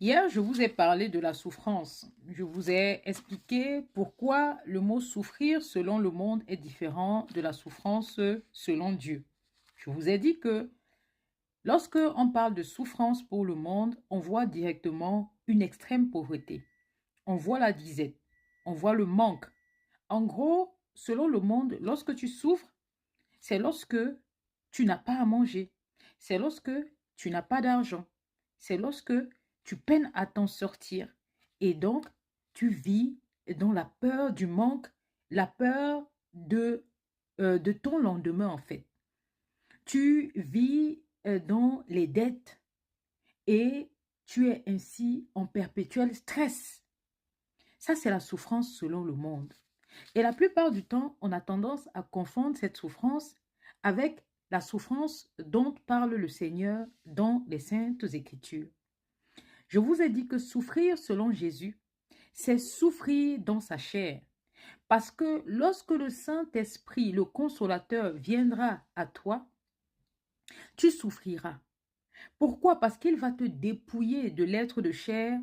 Hier, je vous ai parlé de la souffrance. Je vous ai expliqué pourquoi le mot souffrir selon le monde est différent de la souffrance selon Dieu. Je vous ai dit que lorsque on parle de souffrance pour le monde, on voit directement une extrême pauvreté. On voit la disette, on voit le manque. En gros, selon le monde, lorsque tu souffres, c'est lorsque tu n'as pas à manger. C'est lorsque tu n'as pas d'argent. C'est lorsque tu peines à t'en sortir. Et donc, tu vis dans la peur du manque, la peur de ton lendemain, en fait. Tu vis dans les dettes et tu es ainsi en perpétuel stress. Ça, c'est la souffrance selon le monde. Et la plupart du temps, on a tendance à confondre cette souffrance avec la souffrance dont parle le Seigneur dans les Saintes Écritures. Je vous ai dit que souffrir selon Jésus, c'est souffrir dans sa chair. Parce que lorsque le Saint-Esprit, le Consolateur, viendra à toi, tu souffriras. Pourquoi? Parce qu'il va te dépouiller de l'être de chair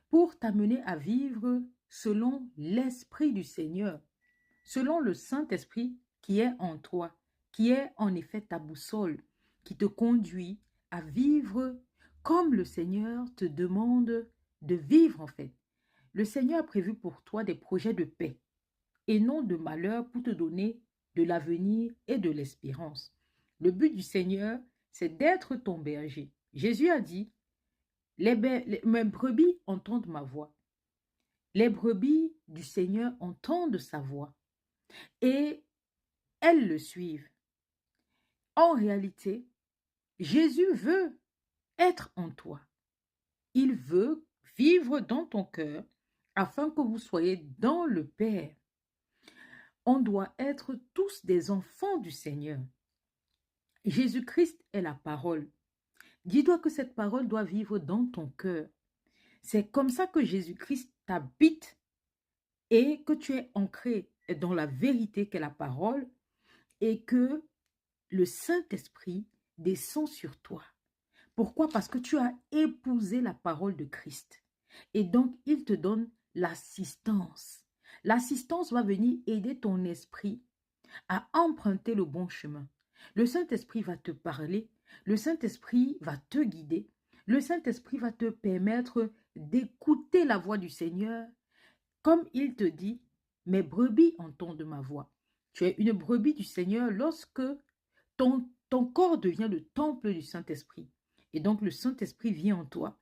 pour t'amener à vivre selon l'Esprit du Seigneur, selon le Saint-Esprit qui est en toi, qui est en effet ta boussole, qui te conduit à vivre comme le Seigneur te demande de vivre en fait. Le Seigneur a prévu pour toi des projets de paix et non de malheur pour te donner de l'avenir et de l'espérance. Le but du Seigneur, c'est d'être ton berger. Jésus a dit, mes brebis entendent ma voix. Les brebis du Seigneur entendent sa voix et elles le suivent. En réalité, Jésus veut être en toi. Il veut vivre dans ton cœur afin que vous soyez dans le Père. On doit être tous des enfants du Seigneur. Jésus-Christ est la parole. Dis-toi que cette parole doit vivre dans ton cœur. C'est comme ça que Jésus-Christ t'habite et que tu es ancré dans la vérité qu'est la parole et que le Saint-Esprit descend sur toi. Pourquoi? Parce que tu as épousé la parole de Christ. Et donc, il te donne l'assistance. L'assistance va venir aider ton esprit à emprunter le bon chemin. Le Saint-Esprit va te parler. Le Saint-Esprit va te guider. Le Saint-Esprit va te permettre d'écouter la voix du Seigneur. Comme il te dit, mes brebis entendent ma voix. Tu es une brebis du Seigneur lorsque ton corps devient le temple du Saint-Esprit. Et donc le Saint-Esprit vient en toi